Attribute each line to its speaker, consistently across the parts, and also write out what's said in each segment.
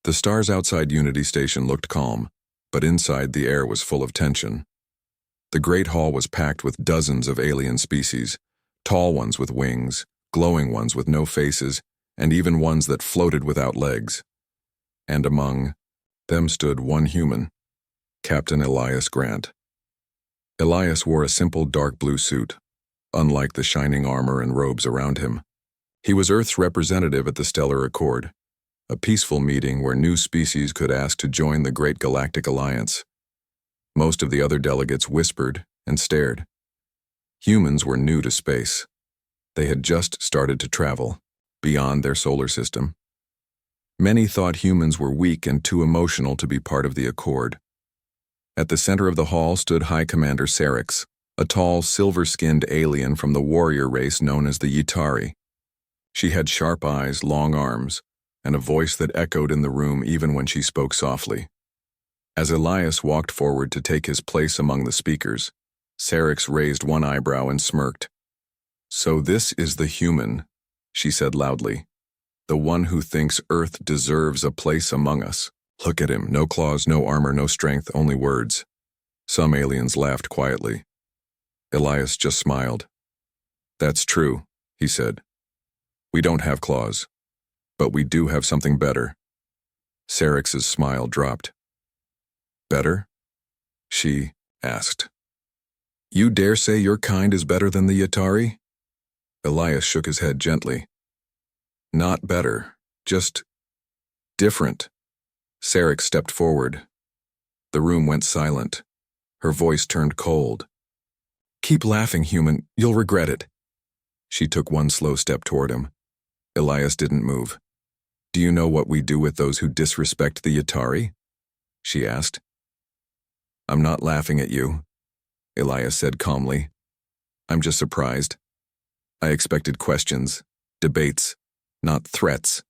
Speaker 1: The stars outside Unity Station looked calm, but inside the air was full of tension. The Great Hall was packed with dozens of alien species, tall ones with wings, glowing ones with no faces, and even ones that floated without legs. And among them stood one human, Captain Elias Grant. Elias wore a simple dark blue suit, unlike the shining armor and robes around him. He was Earth's representative at the Stellar Accord, a peaceful meeting where new species could ask to join the Great Galactic Alliance. Most of the other delegates whispered and stared. Humans were new to space. They had just started to travel beyond their solar system. Many thought humans were weak and too emotional to be part of the Accord. At the center of the hall stood High Commander Serix, a tall, silver-skinned alien from the warrior race known as the Yetari. She had sharp eyes, long arms, and a voice that echoed in the room even when she spoke softly. As Elias walked forward to take his place among the speakers, Serix raised one eyebrow and smirked. "So this is the human," she said loudly. "The one who thinks Earth deserves a place among us. Look at him, no claws, no armor, no strength, only words." Some aliens laughed quietly. Elias just smiled. "That's true," he said. "We don't have claws, but we do have something better." Serix's smile dropped. "Better?" she asked. "You dare say your kind is better than the Yetari?" Elias shook his head gently. "Not better, just different." Serix stepped forward. The room went silent. Her voice turned cold. "Keep laughing, human. You'll regret it." She took one slow step toward him. Elias didn't move. "Do you know what we do with those who disrespect the Yetari?" she asked. "I'm not laughing at you," Elias said calmly. "I'm just surprised. I expected questions, debates, not threats."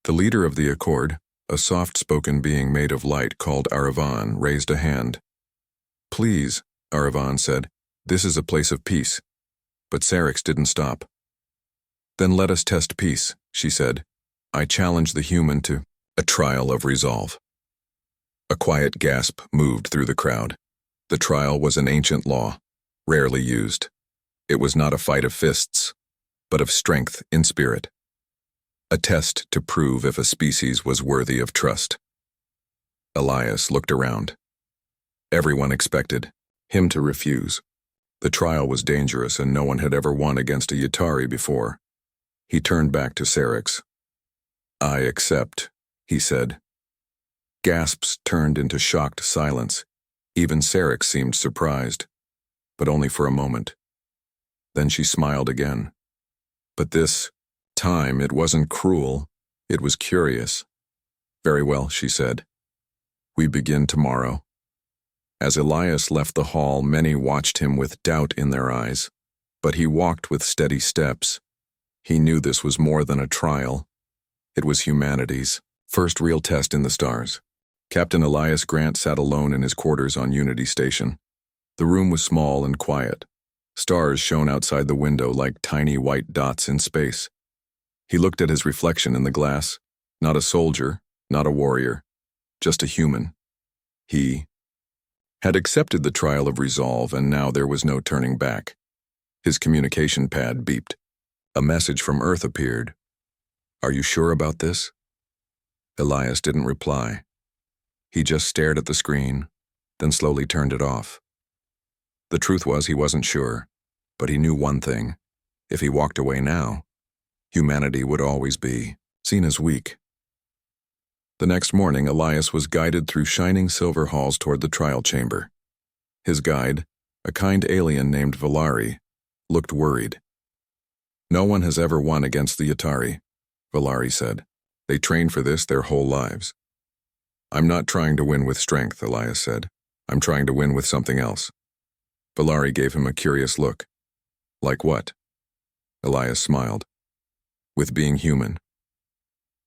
Speaker 1: The leader of the Accord, a soft-spoken being made of light called Aravan, raised a hand. "Please," Aravan said, "this is a place of peace." But Serix didn't stop. "Then let us test peace," she said. "I challenge the human to a trial of resolve." A quiet gasp moved through the crowd. The trial was an ancient law, rarely used. It was not a fight of fists, but of strength in spirit. A test to prove if a species was worthy of trust. Elias looked around. Everyone expected him to refuse. The trial was dangerous and no one had ever won against a Yetari before. He turned back to Serix. "I accept," he said. Gasps turned into shocked silence. Even Serix seemed surprised, but only for a moment. Then she smiled again. But this time it wasn't cruel, it was curious. "Very well," she said. "We begin tomorrow." As Elias left the hall, many watched him with doubt in their eyes, but he walked with steady steps. He knew this was more than a trial. It was humanity's first real test in the stars. Captain Elias Grant sat alone in his quarters on Unity Station. The room was small and quiet. Stars shone outside the window like tiny white dots in space. He looked at his reflection in the glass. Not a soldier, not a warrior, just a human. He had accepted the trial of resolve, and now there was no turning back. His communication pad beeped. A message from Earth appeared. "Are you sure about this?" Elias didn't reply. He just stared at the screen, then slowly turned it off. The truth was he wasn't sure, but he knew one thing. If he walked away now, humanity would always be seen as weak. The next morning, Elias was guided through shining silver halls toward the trial chamber. His guide, a kind alien named Valari, looked worried. "No one has ever won against the Yetari," Valari said. "They train for this their whole lives." "I'm not trying to win with strength," Elias said. "I'm trying to win with something else." Valari gave him a curious look. "Like what?" Elias smiled. "With being human."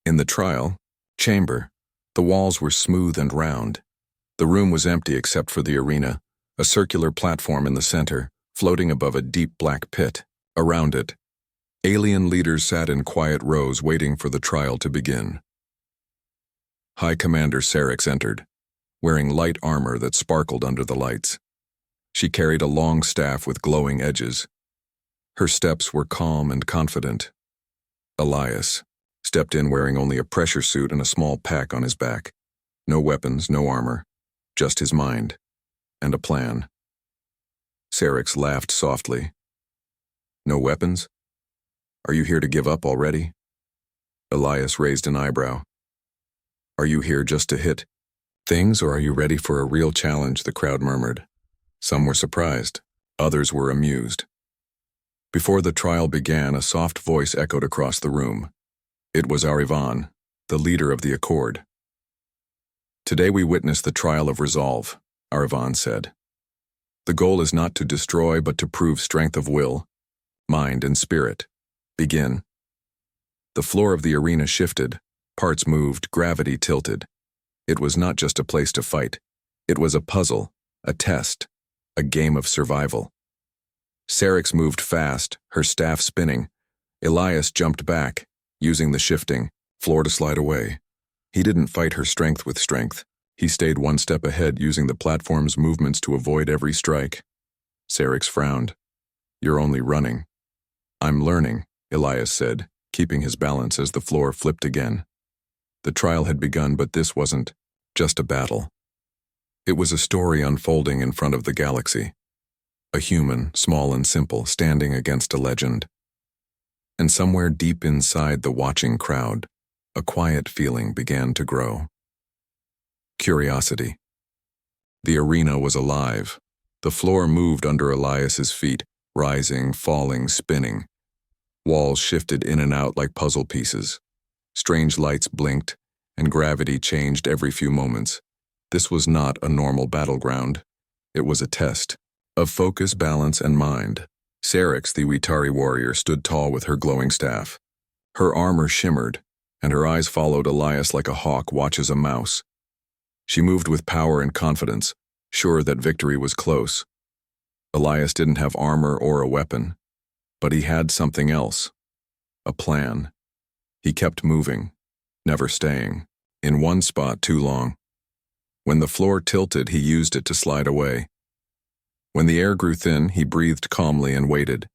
Speaker 1: In the trial chamber, the walls were smooth and round. The room was empty except for the arena, a circular platform in the center, floating above a deep black pit. Around it, alien leaders sat in quiet rows waiting for the trial to begin. High Commander Syrinx entered, wearing light armor that sparkled under the lights. She carried a long staff with glowing edges. Her steps were calm and confident. Elias stepped in wearing only a pressure suit and a small pack on his back. No weapons, no armor, just his mind and a plan. Syrinx laughed softly. No weapons? Are you here to give up already? Elias raised an eyebrow. Are you here just to hit things, or are you ready for a real challenge? The crowd murmured. Some were surprised, others were amused. Before the trial began, a soft voice echoed across the room. It was Arivan, the leader of the Accord. Today we witness the trial of resolve, Arivan said. The goal is not to destroy, but to prove strength of will, mind, and spirit. Begin. The floor of the arena shifted, parts moved, gravity tilted. It was not just a place to fight. It was a puzzle, a test, a game of survival. Syrinx moved fast, her staff spinning. Elias jumped back, using the shifting floor to slide away. He didn't fight her strength with strength. He stayed one step ahead, using the platform's movements to avoid every strike. Syrinx frowned. You're only running. I'm learning, Elias said, keeping his balance as the floor flipped again. The trial had begun, but this wasn't just a battle. It was a story unfolding in front of the galaxy. A human, small and simple, standing against a legend. And somewhere deep inside the watching crowd, a quiet feeling began to grow. Curiosity. The arena was alive. The floor moved under Elias's feet, rising, falling, spinning. Walls shifted in and out like puzzle pieces. Strange lights blinked, and gravity changed every few moments. This was not a normal battleground. It was a test of focus, balance, and mind. Syrinx, the Uitari warrior, stood tall with her glowing staff. Her armor shimmered, and her eyes followed Elias like a hawk watches a mouse. She moved with power and confidence, sure that victory was close. Elias didn't have armor or a weapon, but he had something else. A plan. He kept moving, never staying in one spot too long. When the floor tilted, he used it to slide away. When the air grew thin, he breathed calmly and waited.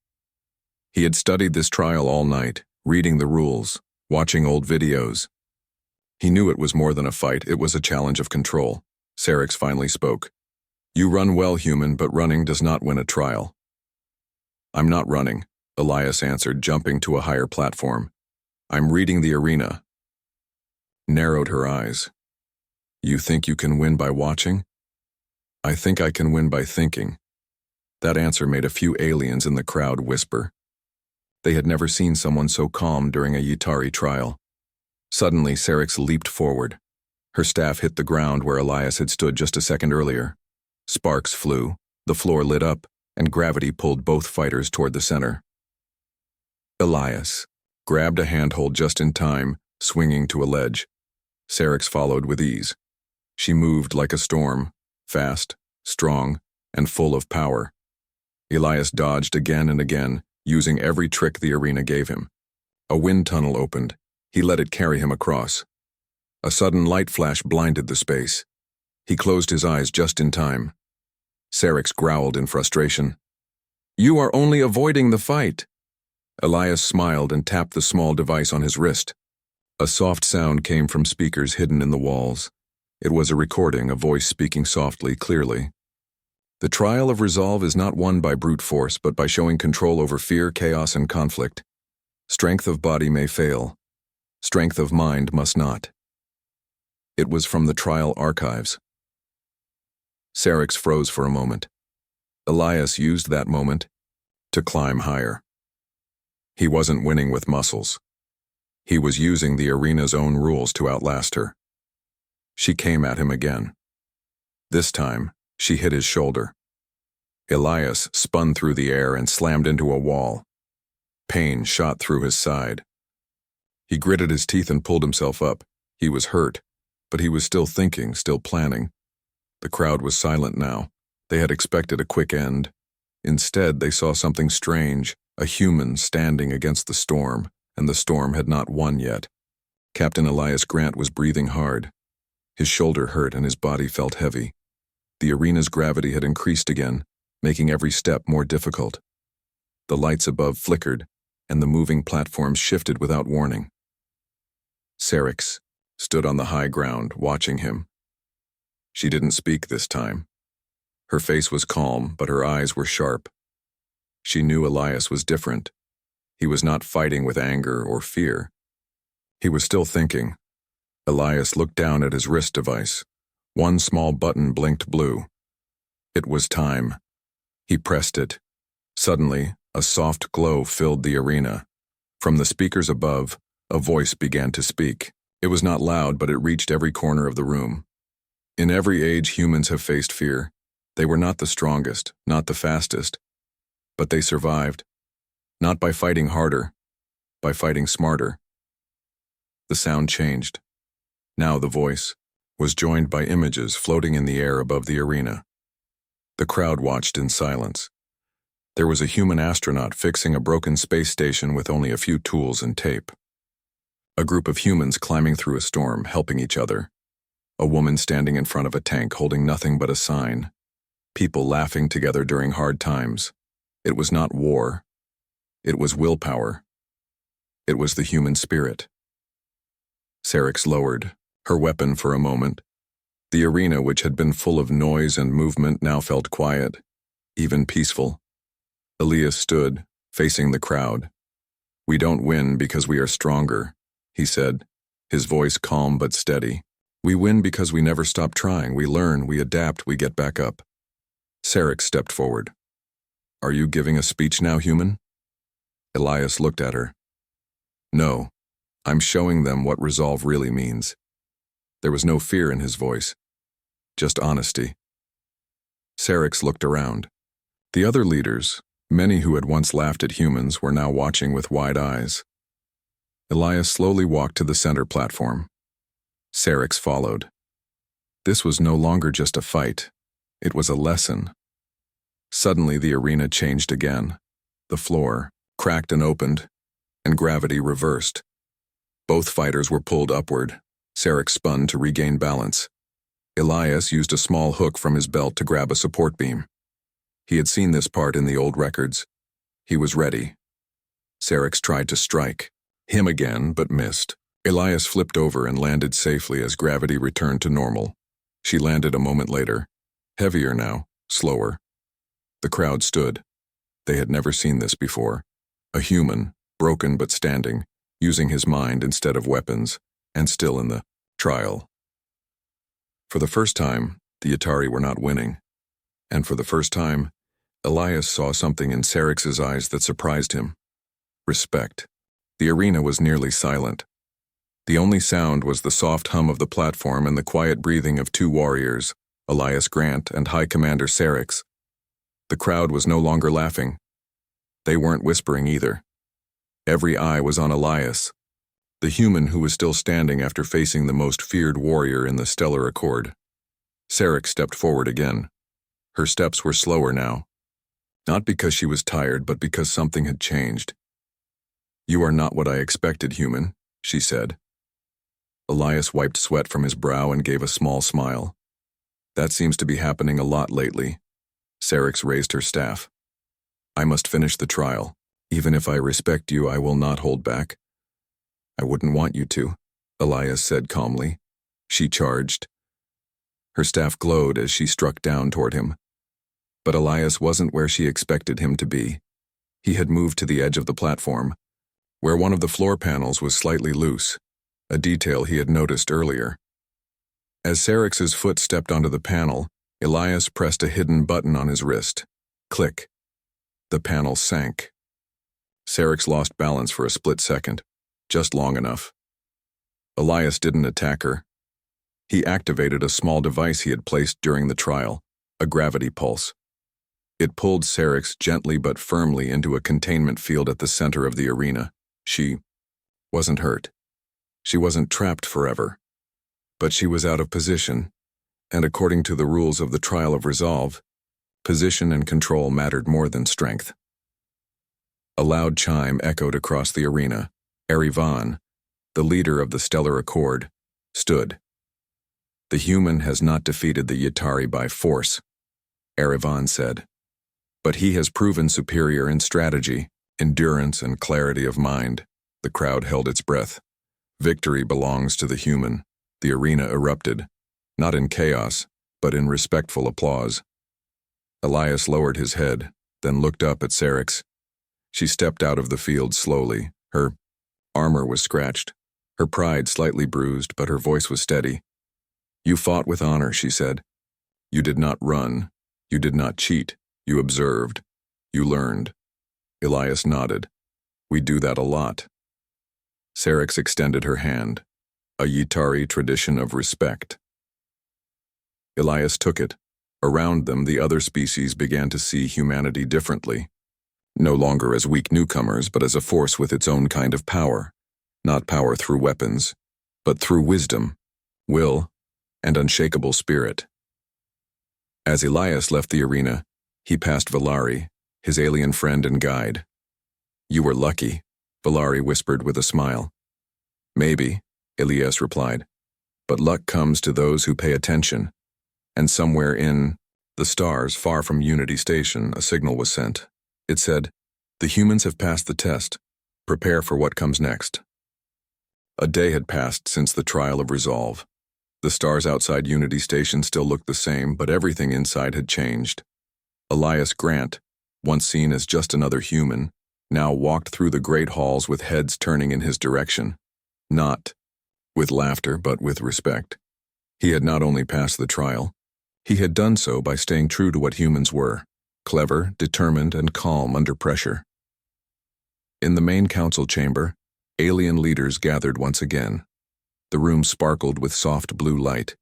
Speaker 1: He had studied this trial all night, reading the rules, watching old videos. He knew it was more than a fight, it was a challenge of control. Syrinx finally spoke. You run well, human, but running does not win a trial. I'm not running, Elias answered, jumping to a higher platform. I'm reading the arena. Narrowed her eyes. You think you can win by watching? I think I can win by thinking. That answer made a few aliens in the crowd whisper. They had never seen someone so calm during a Uitari trial. Suddenly, Syrinx leaped forward. Her staff hit the ground where Elias had stood just a second earlier. Sparks flew, the floor lit up, and gravity pulled both fighters toward the center. Elias grabbed a handhold just in time, swinging to a ledge. Syrinx followed with ease. She moved like a storm, fast, strong, and full of power. Elias dodged again and again, using every trick the arena gave him. A wind tunnel opened. He let it carry him across. A sudden light flash blinded the space. He closed his eyes just in time. Syrinx growled in frustration. You are only avoiding the fight. Elias smiled and tapped the small device on his wrist. A soft sound came from speakers hidden in the walls. It was a recording, a voice speaking softly, clearly. The trial of resolve is not won by brute force, but by showing control over fear, chaos, and conflict. Strength of body may fail. Strength of mind must not. It was from the trial archives. Syrinx froze for a moment. Elias used that moment to climb higher. He wasn't winning with muscles. He was using the arena's own rules to outlast her. She came at him again. This time, she hit his shoulder. Elias spun through the air and slammed into a wall. Pain shot through his side. He gritted his teeth and pulled himself up. He was hurt, but he was still thinking, still planning. The crowd was silent now. They had expected a quick end. Instead, they saw something strange, a human standing against the storm, and the storm had not won yet. Captain Elias Grant was breathing hard. His shoulder hurt and his body felt heavy. The arena's gravity had increased again, making every step more difficult. The lights above flickered, and the moving platforms shifted without warning. Syrinx stood on the high ground, watching him. She didn't speak this time. Her face was calm, but her eyes were sharp. She knew Elias was different. He was not fighting with anger or fear. He was still thinking. Elias looked down at his wrist device. One small button blinked blue. It was time. He pressed it. Suddenly, a soft glow filled the arena. From the speakers above, a voice began to speak. It was not loud, but it reached every corner of the room. In every age, humans have faced fear. They were not the strongest, not the fastest, but they survived. Not by fighting harder, by fighting smarter. The sound changed. Now the voice was joined by images floating in the air above the arena. The crowd watched in silence. There was a human astronaut fixing a broken space station with only a few tools and tape. A group of humans climbing through a storm, helping each other. A woman standing in front of a tank holding nothing but a sign. People laughing together during hard times. It was not war. It was willpower. It was the human spirit. Syrinx lowered her weapon for a moment. The arena, which had been full of noise and movement, now felt quiet, even peaceful. Elias stood, facing the crowd. "We don't win because we are stronger," he said, his voice calm but steady. "We win because we never stop trying. We learn, we adapt, we get back up." Syrinx stepped forward. "Are you giving a speech now, human?" Elias looked at her. "No, I'm showing them what resolve really means." There was no fear in his voice, just honesty. Syrinx looked around. The other leaders, many who had once laughed at humans, were now watching with wide eyes. Elias slowly walked to the center platform. Syrinx followed. This was no longer just a fight. It was a lesson. Suddenly the arena changed again. The floor cracked and opened, and gravity reversed. Both fighters were pulled upward. Syrinx spun to regain balance. Elias used a small hook from his belt to grab a support beam. He had seen this part in the old records. He was ready. Syrinx tried to strike him again, but missed. Elias flipped over and landed safely as gravity returned to normal. She landed a moment later, heavier now, slower. The crowd stood. They had never seen this before. A human, broken but standing, using his mind instead of weapons, and still in the trial. For the first time, the Atari were not winning. And for the first time, Elias saw something in Syrinx's eyes that surprised him. Respect. The arena was nearly silent. The only sound was the soft hum of the platform and the quiet breathing of two warriors, Elias Grant and High Commander Syrinx. The crowd was no longer laughing. They weren't whispering either. Every eye was on Elias, the human who was still standing after facing the most feared warrior in the Stellar Accord. Syrinx stepped forward again. Her steps were slower now. Not because she was tired, but because something had changed. "You are not what I expected, human," she said. Elias wiped sweat from his brow and gave a small smile. "That seems to be happening a lot lately." Syrinx raised her staff. "I must finish the trial. Even if I respect you, I will not hold back." "I wouldn't want you to," Elias said calmly. She charged. Her staff glowed as she struck down toward him. But Elias wasn't where she expected him to be. He had moved to the edge of the platform, where one of the floor panels was slightly loose, a detail he had noticed earlier. As Syrinx's foot stepped onto the panel, Elias pressed a hidden button on his wrist. Click. The panel sank. Syrinx lost balance for a split second, just long enough. Elias didn't attack her. He activated a small device he had placed during the trial, a gravity pulse. It pulled Syrinx gently but firmly into a containment field at the center of the arena. She wasn't hurt. She wasn't trapped forever. But she was out of position, and according to the rules of the Trial of Resolve, position and control mattered more than strength. A loud chime echoed across the arena. Erivan, the leader of the Stellar Accord, stood. The human has not defeated the Yatari by force, Erivan said. But he has proven superior in strategy, endurance, and clarity of mind. The crowd held its breath. Victory belongs to the human. The arena erupted, not in chaos, but in respectful applause. Elias lowered his head, then looked up at Syrinx. She stepped out of the field slowly. Her armor was scratched, her pride slightly bruised, but her voice was steady. "You fought with honor," she said. "You did not run. You did not cheat. You observed. You learned." Elias nodded. "We do that a lot." Syrinx extended her hand, a Yatari tradition of respect. Elias took it. Around them, the other species began to see humanity differently, no longer as weak newcomers, but as a force with its own kind of power, not power through weapons, but through wisdom, will, and unshakable spirit. As Elias left the arena, he passed Valari, his alien friend and guide. "You were lucky," Valari whispered with a smile. "Maybe," Elias replied, "but luck comes to those who pay attention." And somewhere in the stars, far from Unity Station, a signal was sent. It said, "The humans have passed the test. Prepare for what comes next." A day had passed since the trial of resolve. The stars outside Unity Station still looked the same, but everything inside had changed. Elias Grant, once seen as just another human, now walked through the great halls with heads turning in his direction. Not with laughter, but with respect. He had not only passed the trial, he had done so by staying true to what humans were, clever, determined, and calm under pressure. In the main council chamber, alien leaders gathered once again. The room sparkled with soft blue light.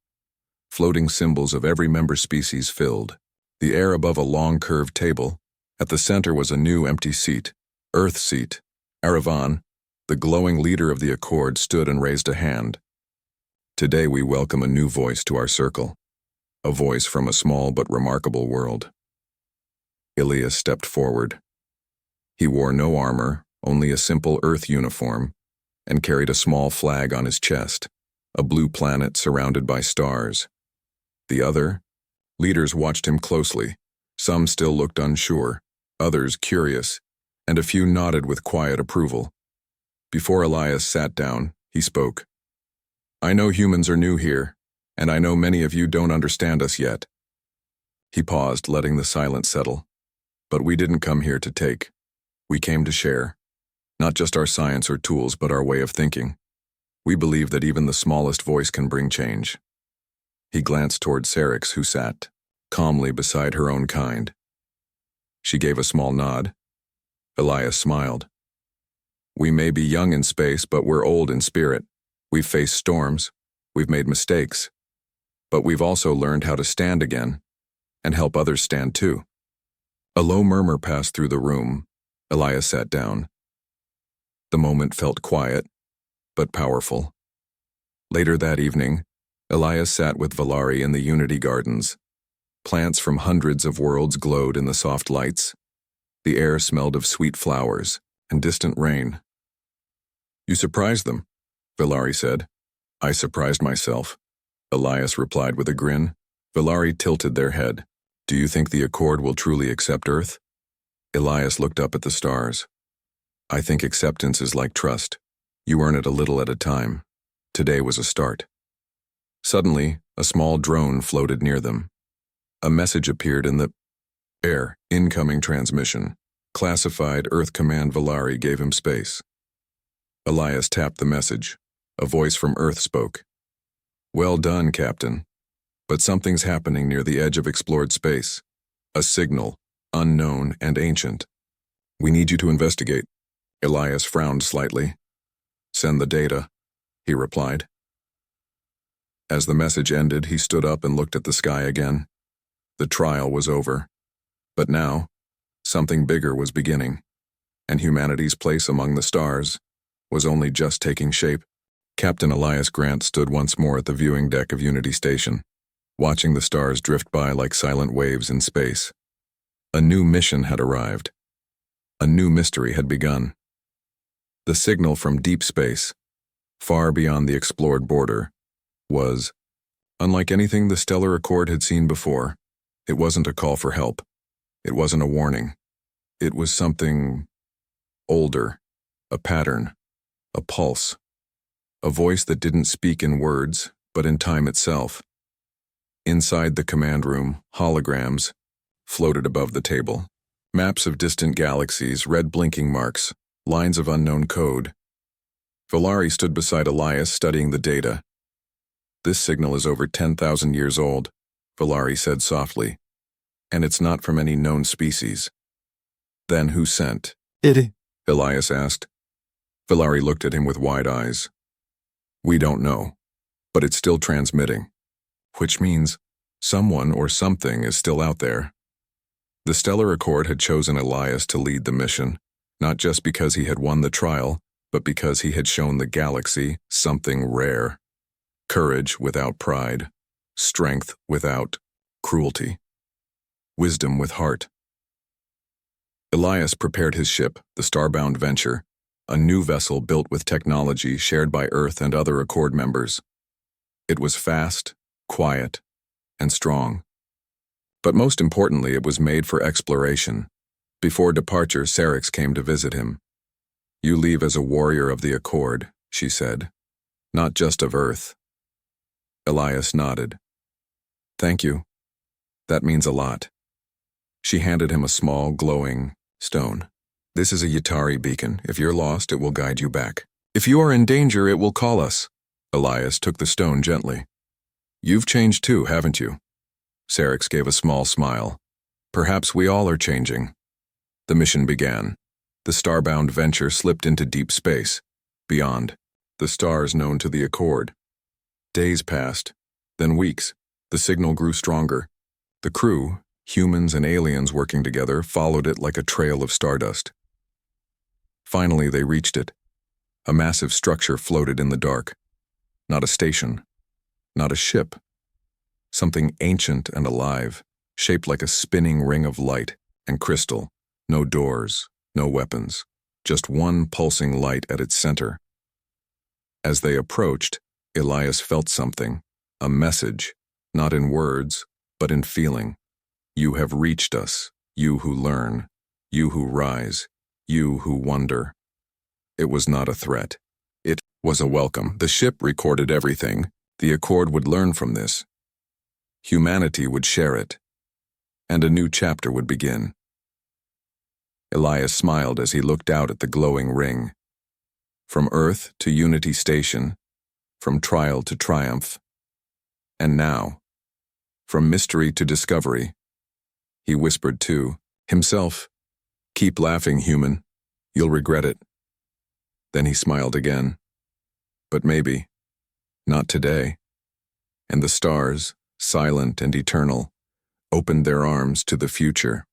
Speaker 1: Floating symbols of every member species filled the air above a long curved table. At the center was a new empty seat, Earth seat. Erivan, the glowing leader of the Accord, stood and raised a hand. "Today we welcome a new voice to our circle, a voice from a small but remarkable world." Elias stepped forward. He wore no armor, only a simple Earth uniform, and carried a small flag on his chest, a blue planet surrounded by stars. The other leaders watched him closely. Some still looked unsure, others curious, and a few nodded with quiet approval. Before Elias sat down, he spoke. "I know humans are new here, and I know many of you don't understand us yet." He paused, letting the silence settle. "But we didn't come here to take. We came to share. Not just our science or tools, but our way of thinking. We believe that even the smallest voice can bring change." He glanced toward Syrinx, who sat calmly beside her own kind. She gave a small nod. Elias smiled. "We may be young in space, but we're old in spirit. We've faced storms. We've made mistakes. But we've also learned how to stand again, and help others stand too." A low murmur passed through the room. Elias sat down. The moment felt quiet, but powerful. Later that evening, Elias sat with Valari in the Unity Gardens. Plants from hundreds of worlds glowed in the soft lights. The air smelled of sweet flowers and distant rain. "You surprised them," Valari said. "I surprised myself," Elias replied with a grin. Valari tilted their head. "Do you think the Accord will truly accept Earth?" Elias looked up at the stars. "I think acceptance is like trust. You earn it a little at a time. Today was a start." Suddenly, a small drone floated near them. A message appeared in the air. "Incoming transmission. Classified Earth Command." Valari gave him space. Elias tapped the message. A voice from Earth spoke. "Well done, Captain. But something's happening near the edge of explored space. A signal, unknown and ancient. We need you to investigate." Elias frowned slightly. "Send the data," he replied. As the message ended, he stood up and looked at the sky again. The trial was over. But now, something bigger was beginning, and humanity's place among the stars was only just taking shape. Captain Elias Grant stood once more at the viewing deck of Unity Station, watching the stars drift by like silent waves in space. A new mission had arrived. A new mystery had begun. The signal from deep space, far beyond the explored border, was Unlike anything the stellar accord had seen before, it wasn't a call for help. It wasn't a warning. It was something older, a pattern, a pulse, a voice that didn't speak in words, but in time itself. Inside the command room, holograms floated above the table. Maps of distant galaxies, red blinking marks, lines of unknown code. Valari stood beside Elias studying the data. "This signal is over 10,000 years old," Valari said softly, "and it's not from any known species." "Then who sent
Speaker 2: it?"
Speaker 1: Elias asked. Valari looked at him with wide eyes. "We don't know, but it's still transmitting, which means someone or something is still out there." The Stellar Accord had chosen Elias to lead the mission, not just because he had won the trial, but because he had shown the galaxy something rare. Courage without pride, strength without cruelty, wisdom with heart. Elias prepared his ship, the Starbound Venture, a new vessel built with technology shared by Earth and other Accord members. It was fast, quiet, and strong. But most importantly, it was made for exploration. Before departure, Syrinx came to visit him. "You leave as a warrior of the Accord," she said, "not just of Earth." Elias nodded. "Thank you. That means a lot." She handed him a small, glowing stone. "This is a Yatari beacon. If you're lost, it will guide you back. If you are in danger, it will call us." Elias took the stone gently. "You've changed too, haven't you?" Syrinx gave a small smile. "Perhaps we all are changing." The mission began. The Starbound Venture slipped into deep space. Beyond, the stars known to the Accord. Days passed, then weeks. The signal grew stronger. The crew, humans and aliens working together, followed it like a trail of stardust. Finally, they reached it. A massive structure floated in the dark. Not a station, not a ship. Something ancient and alive, shaped like a spinning ring of light and crystal. No doors, no weapons, just one pulsing light at its center. As they approached, Elias felt something, a message, not in words, but in feeling. "You have reached us, you who learn, you who rise, you who wonder." It was not a threat. It was a welcome. The ship recorded everything. The Accord would learn from this. Humanity would share it, and a new chapter would begin. Elias smiled as he looked out at the glowing ring. From Earth to Unity Station, from trial to triumph, and now, from mystery to discovery. He whispered to himself, "Keep laughing, human. You'll regret it." Then he smiled again. "But maybe, not today." And the stars, silent and eternal, opened their arms to the future.